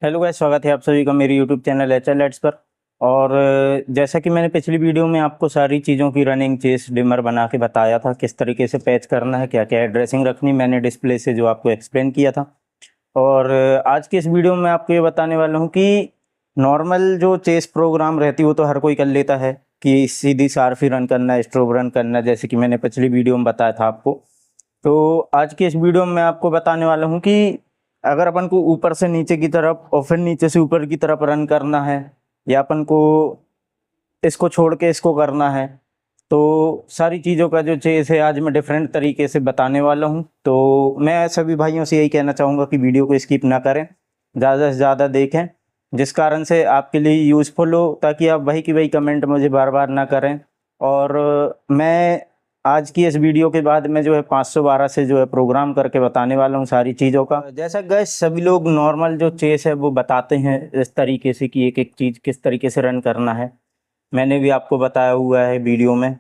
Hello guys, स्वागत है आप सभी का मेरे यूट्यूब चैनल एचएल एड्स पर। और जैसा कि मैंने पिछली वीडियो में आपको सारी चीज़ों की रनिंग चेस डिमर बना के बताया था, किस तरीके से पैच करना है, क्या क्या एड्रेसिंग रखनी, मैंने डिस्प्ले से जो आपको एक्सप्लेन किया था। और आज की इस वीडियो में आपको ये बताने वाला हूँ कि नॉर्मल जो चेस प्रोग्राम रहती है वो तो हर कोई कर लेता है कि सीधी सारफी रन करना है, स्ट्रोक रन करना है, जैसे कि मैंने पिछली वीडियो में बताया था आपको। तो आज की इस वीडियो में मैं आपको बताने वाला हूँ कि अगर अपन को ऊपर से नीचे की तरफ और फिर नीचे से ऊपर की तरफ रन करना है, या अपन को इसको छोड़ के इसको करना है, तो सारी चीज़ों का जो चेस है आज मैं डिफरेंट तरीके से बताने वाला हूँ। तो मैं सभी भाइयों से यही कहना चाहूँगा कि वीडियो को स्किप ना करें, ज़्यादा से ज़्यादा देखें, जिस कारण से आपके लिए यूज़फुल हो, ताकि आप वही की वही कमेंट मुझे बार बार ना करें। और मैं आज की इस वीडियो के बाद में जो है 512 से जो है प्रोग्राम करके बताने वाला हूँ सारी चीज़ों का। जैसा गैस सभी लोग नॉर्मल जो चेस है वो बताते हैं इस तरीके से कि एक एक चीज़ किस तरीके से रन करना है, मैंने भी आपको बताया हुआ है वीडियो में।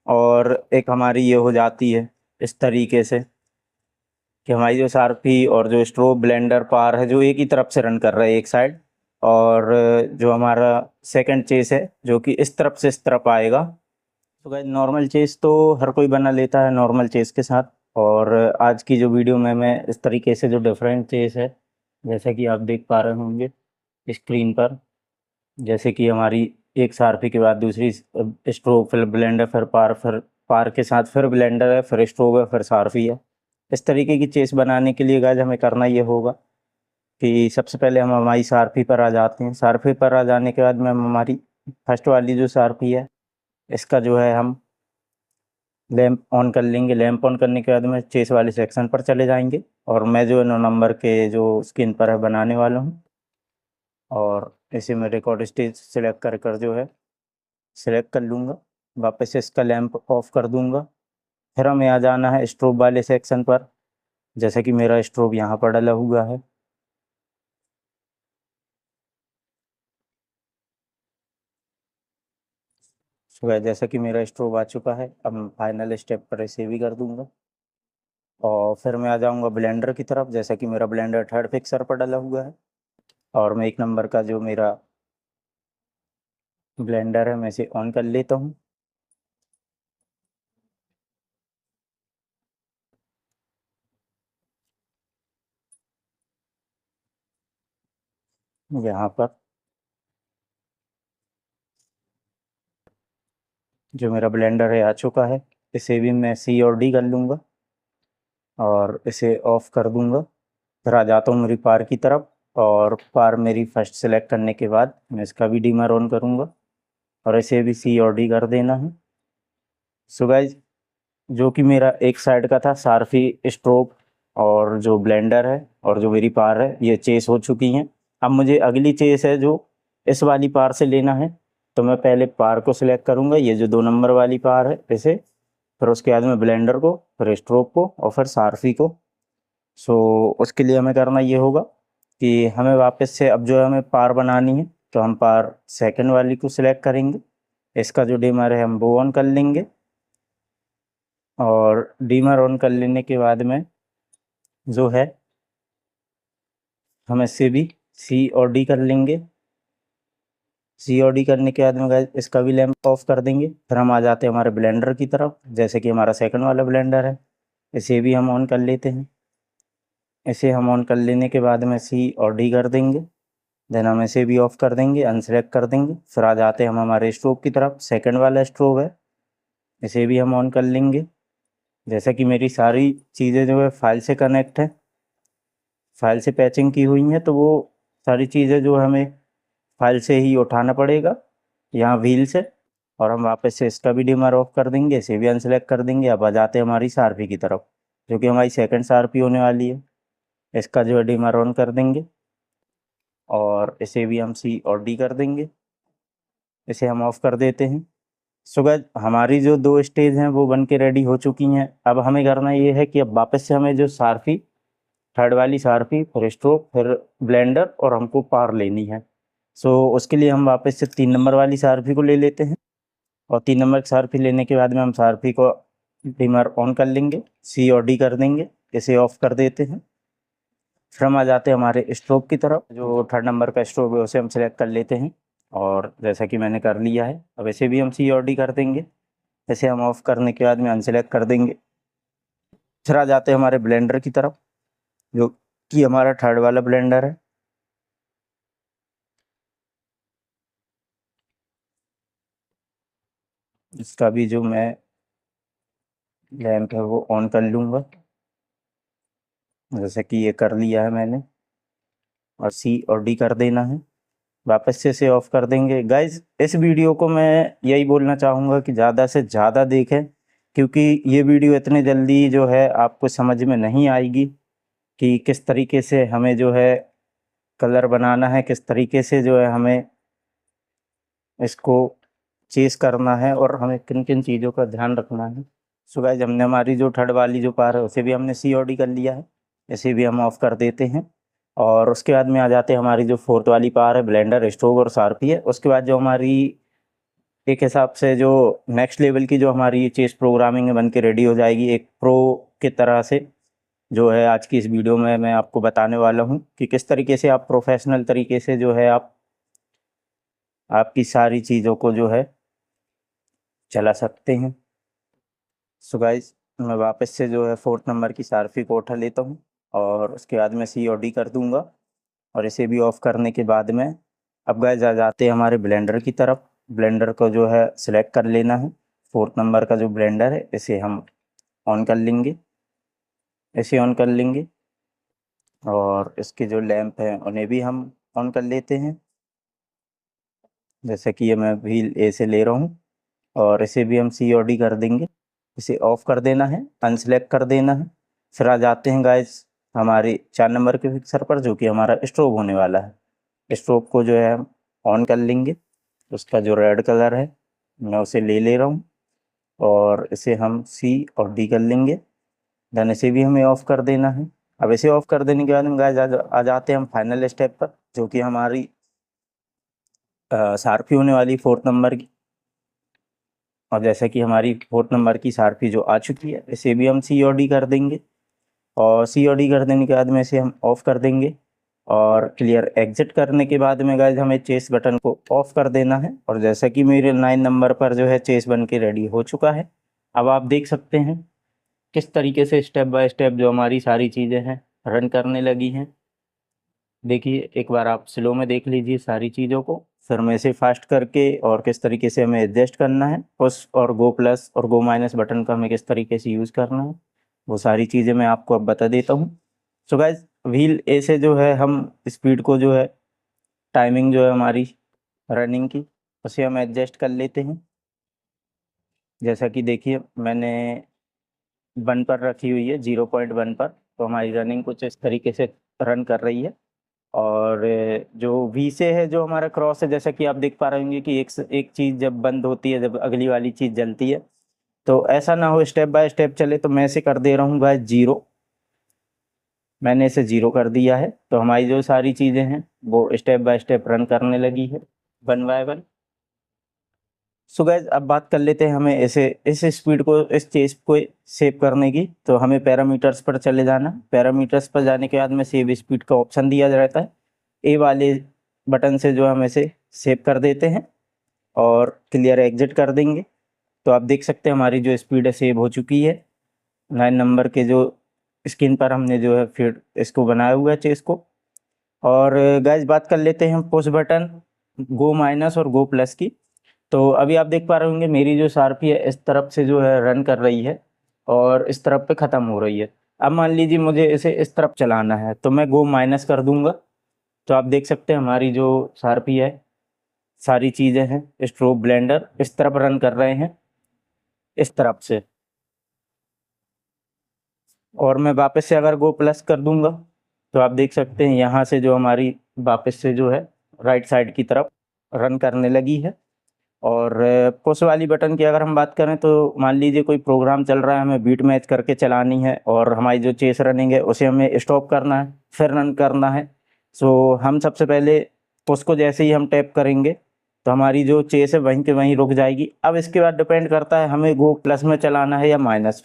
और एक हमारी ये हो जाती है इस तरीके से कि हमारी जो सारफी और जो स्ट्रोक ब्लेंडर पार है जो एक ही तरफ से रन कर रहा है, एक साइड, और जो हमारा सेकंड चेस है जो कि इस तरफ से इस तरफ आएगा। तो गाइस नॉर्मल चेस तो हर कोई बना लेता है नॉर्मल चेस के साथ। और आज की जो वीडियो में मैं इस तरीके से जो डिफरेंट चेस है, जैसा कि आप देख पा रहे होंगे स्क्रीन पर, जैसे कि हमारी एक सारफी के बाद दूसरी स्ट्रोक, फिर ब्लेंडर, फिर पार के साथ फिर ब्लेंडर है, फिर स्ट्रोक है, फिर सारफी है। इस तरीके की चेस बनाने के लिए गाइस हमें करना ये होगा कि सबसे पहले हम हमारी सारफी पर आ जाते हैं। सारफी पर आ जाने के बाद में हम हमारी फर्स्ट वाली जो सारफी है इसका जो है हम लैंप ऑन कर लेंगे। लैंप ऑन करने के बाद में चेस वाले सेक्शन पर चले जाएंगे, और मैं जो है 9 नंबर के जो स्क्रीन पर है बनाने वाला हूँ। और इसे मैं रिकॉर्ड स्टेज सेलेक्ट कर जो है सिलेक्ट कर लूँगा। वापस से इसका लैंप ऑफ कर दूँगा। फिर हमें आ जाना है स्ट्रोब वाले सेक्शन पर, जैसे कि मेरा स्ट्रोब यहाँ पर डला हुआ है। तो जैसा कि मेरा स्ट्रोब आ चुका है, अब मैं फाइनल स्टेप पर इसे भी कर दूँगा। और फिर मैं आ जाऊँगा ब्लेंडर की तरफ, जैसा कि मेरा ब्लेंडर थर्ड फिक्सर पर डला हुआ है। और मैं 1 नंबर का जो मेरा ब्लेंडर है मैं इसे ऑन कर लेता हूँ। यहाँ पर जो मेरा ब्लेंडर है आ चुका है, इसे भी मैं सी और डी कर लूँगा और इसे ऑफ कर दूँगा। फिर आ जाता हूँ मेरी पार की तरफ, और पार मेरी फर्स्ट सेलेक्ट करने के बाद मैं इसका भी डीमर ऑन करूँगा और इसे भी सी और डी कर देना है। सो गाइज, जो कि मेरा एक साइड का था सारफी, स्ट्रोक और जो ब्लेंडर है और जो मेरी पार है, ये चेस हो चुकी हैं। अब मुझे अगली चेस है जो इस वाली पार से लेना है। तो मैं पहले पार को सिलेक्ट करूँगा, ये जो 2 नंबर वाली पार है इसे, फिर उसके बाद में ब्लेंडर को, फिर स्ट्रोक को और फिर सारफी को। सो उसके लिए हमें करना ये होगा कि हमें वापस से अब जो है हमें पार बनानी है, तो हम पार सेकंड वाली को सिलेक्ट करेंगे। इसका जो डिमर है हम वो ऑन कर लेंगे, और डीमर ऑन कर लेने के बाद में जो है हम इससे भी सी और डी कर लेंगे। सी और डी करने के बाद में गाइस इसका भी लैंप ऑफ कर देंगे। फिर हम आ जाते हैं हमारे ब्लेंडर की तरफ, जैसे कि हमारा सेकंड वाला ब्लेंडर है, इसे भी हम ऑन कर लेते हैं। इसे हम ऑन कर लेने के बाद में सी और डी कर देंगे। देन हम इसे भी ऑफ कर देंगे, अनसेलेक्ट कर देंगे। फिर आ जाते हैं हम हमारे स्ट्रोक की तरफ, सेकंड वाला स्ट्रोक है, इसे भी हम ऑन कर लेंगे। जैसा कि मेरी सारी चीज़ें जो है फाइल से कनेक्ट है, फाइल से पैचिंग की हुई हैं, तो वो सारी चीज़ें जो हमें फाइल से ही उठाना पड़ेगा यहाँ व्हील से। और हम वापस से इसका भी डिमर ऑफ कर देंगे, इसे भी अनसेलेक्ट कर देंगे। अब आ जाते हैं हमारी सारफी की तरफ, जो कि हमारी सेकंड सारफी होने वाली है। इसका जो है डिमर ऑन कर देंगे, और इसे भी हम सी और डी कर देंगे। इसे हम ऑफ कर देते हैं। सो गाइस, हमारी जो 2 स्टेज हैं वो बन के रेडी हो चुकी हैं। अब हमें करना ये है कि अब वापस से हमें जो सारफी, थर्ड वाली सारफी, फिर स्ट्रोक, फिर ब्लेंडर और हमको पार लेनी है। सो उसके लिए हम वापस से 3 नंबर वाली सारफी को ले लेते हैं, और 3 नंबर की सारफी लेने के बाद में हम सारफी को डिमर ऑन कर लेंगे, सी और डी कर देंगे, इसे ऑफ कर देते हैं। फिर हम आ जाते हैं हमारे स्ट्रोक की तरफ। जो थर्ड नंबर का स्ट्रोक है उसे हम सिलेक्ट कर लेते हैं और जैसा कि मैंने कर लिया है, अब इसे भी हम सी और डी कर देंगे। इसे हम ऑफ करने के बाद में अनसेलेक्ट कर देंगे। फिर आ जाते हैं हमारे ब्लेंडर की तरफ, जो कि हमारा थर्ड वाला ब्लेंडर है। इसका भी जो मैं लैंप है वो ऑन कर लूँगा, जैसे कि ये कर लिया है मैंने, और सी और डी कर देना है। वापस से इसे ऑफ कर देंगे। गाइज इस वीडियो को मैं यही बोलना चाहूँगा कि ज़्यादा से ज़्यादा देखें, क्योंकि ये वीडियो इतने जल्दी जो है आपको समझ में नहीं आएगी कि किस तरीके से हमें जो है कलर बनाना है, किस तरीके से जो है हमें इसको चेस करना है और हमें किन किन चीज़ों का ध्यान रखना है। सो गाइज हमने हमारी जो थर्ड वाली जो पार है उसे भी हमने सी और डी कर लिया है। इसे भी हम ऑफ कर देते हैं और उसके बाद में आ जाते हैं हमारी जो फोर्थ वाली पार है ब्लेंडर, स्ट्रोक और शार्पी है। उसके बाद जो हमारी एक हिसाब से जो नेक्स्ट लेवल की जो हमारी चेस प्रोग्रामिंग बन के रेडी हो जाएगी एक प्रो की तरह से, जो है आज की इस वीडियो में मैं आपको बताने वाला हूँ कि किस तरीके से आप प्रोफेशनल तरीके से जो है आप आपकी सारी चीज़ों को जो है चला सकते हैं। सो गाइस मैं वापस से जो है फोर्थ नंबर की शार्पी को उठा लेता हूँ और उसके बाद में सी और डी कर दूंगा और इसे भी ऑफ करने के बाद में अब गाइस आ जाते हैं हमारे ब्लेंडर की तरफ। ब्लेंडर को जो है सिलेक्ट कर लेना है। फोर्थ नंबर का जो ब्लेंडर है इसे हम ऑन कर लेंगे, इसे ऑन कर लेंगे और इसके जो लैंप हैं उन्हें भी हम ऑन कर लेते हैं। जैसे कि ये मैं व्हील ए से ले रहा हूँ और इसे भी हम सी और डी कर देंगे। इसे ऑफ कर देना है, अनसेलेक्ट कर देना है। फिर आ जाते हैं गाइस हमारे 4 नंबर के फिक्सर पर, जो कि हमारा स्ट्रोक होने वाला है। स्ट्रोक को जो है हम ऑन कर लेंगे। उसका जो रेड कलर है मैं उसे ले रहा हूँ और इसे हम सी और डी कर लेंगे। देन इसे भी हमें ऑफ कर देना है। अब इसे ऑफ कर देने के बाद हम गाइस आ जाते हैं हम फाइनल स्टेप पर, जो कि हमारी शार्पी होने वाली फोर्थ नंबर की। और जैसे कि हमारी फोर्थ नंबर की शार्पी जो आ चुकी है इसे भी हम सी और डी कर देंगे और सी और डी कर देने के बाद में इसे हम ऑफ कर देंगे और क्लियर एग्जिट करने के बाद में गाइस हमें चेस बटन को ऑफ कर देना है। और जैसा कि मेरे 9 नंबर पर जो है चेस बन के रेडी हो चुका है। अब आप देख सकते हैं किस तरीके से स्टेप बाय स्टेप जो हमारी सारी चीज़ें हैं रन करने लगी हैं। देखिए एक बार आप स्लो में देख लीजिए सारी चीज़ों को, फिर मैं इसे फास्ट करके और किस तरीके से हमें एडजस्ट करना है, पुश और गो प्लस और गो माइनस बटन का हमें किस तरीके से यूज़ करना है, वो सारी चीज़ें मैं आपको अब बता देता हूँ। सो गाइज व्हील ए से जो है हम स्पीड को जो है टाइमिंग जो है हमारी रनिंग की उसे हम एडजस्ट कर लेते हैं। जैसा कि देखिए मैंने 1 पर रखी हुई है, 0.1 पर, तो हमारी रनिंग कुछ इस तरीके से रन कर रही है। और जो वी से है जो हमारा क्रॉस है, जैसा कि आप देख पा रहे होंगे कि एक चीज़ जब बंद होती है जब अगली वाली चीज़ जलती है, तो ऐसा ना हो स्टेप बाय स्टेप चले। तो मैं इसे कर दे रहा हूँ गाइस 0, मैंने इसे 0 कर दिया है। तो हमारी जो सारी चीज़ें हैं वो स्टेप बाय स्टेप रन करने लगी है 1 बाय 1। सो गाइस अब बात कर लेते हैं हमें इस स्पीड को, इस चेस को सेव करने की। तो हमें पैरामीटर्स पर चले जाना। पैरामीटर्स पर जाने के बाद में सेव स्पीड का ऑप्शन दिया रहता है, ए वाले बटन से जो हम इसे सेव कर देते हैं और क्लियर एग्जिट कर देंगे। तो आप देख सकते हैं हमारी जो स्पीड है सेव हो चुकी है 9 नंबर के जो स्क्रीन पर हमने जो है फिर इसको बनाया हुआ है चेस को। और गाइस बात कर लेते हैं पुश बटन, गो माइनस और गो प्लस की। तो अभी आप देख पा रहे होंगे मेरी जो शार्पी है इस तरफ से जो है रन कर रही है और इस तरफ पे ख़त्म हो रही है। अब मान लीजिए मुझे इसे इस तरफ चलाना है तो मैं गो माइनस कर दूंगा। तो आप देख सकते हैं हमारी जो शार्पी है सारी चीज़ें हैं, स्ट्रोक ब्लेंडर इस तरफ रन कर रहे हैं इस तरफ से। और मैं वापस से अगर गो प्लस कर दूंगा तो आप देख सकते हैं यहाँ से जो हमारी वापस से जो है राइट साइड की तरफ रन करने लगी है। और पुश वाली बटन की अगर हम बात करें तो मान लीजिए कोई प्रोग्राम चल रहा है, हमें बीट मैच करके चलानी है और हमारी जो चेस रनिंग है उसे हमें स्टॉप करना है फिर रन करना है। सो हम सबसे पहले पुश को जैसे ही हम टैप करेंगे तो हमारी जो चेस है वहीं के वहीं रुक जाएगी। अब इसके बाद डिपेंड करता है हमें गो प्लस में चलाना है या माइनस।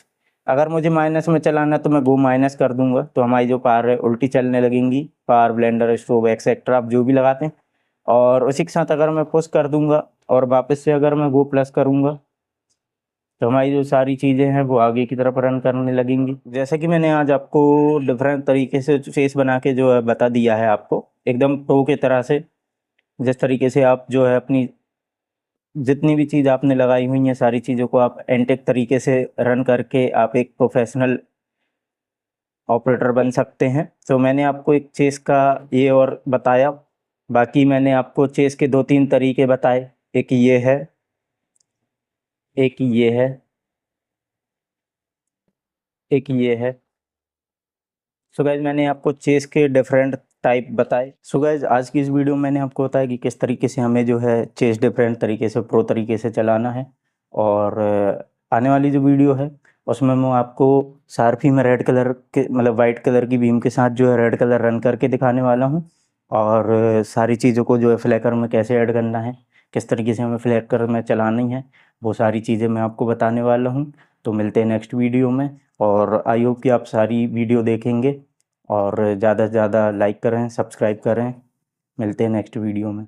अगर मुझे माइनस में चलाना है तो मैं गो माइनस कर दूंगा, तो हमारी जो पावर है उल्टी चलने लगेंगी, पावर, ब्लेंडर, स्टोव एक्सेट्रा आप जो भी लगाते हैं। और उसी के साथ अगर मैं पुश कर दूंगा और वापस से अगर मैं गो प्लस करूंगा तो हमारी जो सारी चीज़ें हैं वो आगे की तरफ रन करने लगेंगी। जैसे कि मैंने आज आपको डिफरेंट तरीके से फेस बना के जो है बता दिया है आपको, एकदम प्रो की तरह से। जिस तरीके से आप जो है अपनी जितनी भी चीज़ आपने लगाई हुई हैं सारी चीज़ों को आप एनटेक तरीके से रन करके आप एक प्रोफेशनल ऑपरेटर बन सकते हैं। तो मैंने आपको एक चेस का ये और बताया, बाकी मैंने आपको चेस के 2-3 तरीके बताए। एक ये है, एक ये है, एक ये है। सो गाइज मैंने आपको चेस के डिफरेंट टाइप बताए। सो गाइज आज की इस वीडियो में मैंने आपको बताया कि किस तरीके से हमें जो है चेस डिफरेंट तरीके से प्रो तरीके से चलाना है। और आने वाली जो वीडियो है उसमें मैं आपको शार्पी में रेड कलर के मतलब वाइट कलर की बीम के साथ जो है रेड कलर रन करके दिखाने वाला हूँ। और सारी चीज़ों को जो है फ्लैकर में कैसे ऐड करना है, किस तरीके से हमें फ्लैकर में चलानी है, वो सारी चीज़ें मैं आपको बताने वाला हूँ। तो मिलते हैं नेक्स्ट वीडियो में, और आई होप कि आप सारी वीडियो देखेंगे और ज़्यादा से ज़्यादा लाइक करें, सब्सक्राइब करें। मिलते हैं नेक्स्ट वीडियो में।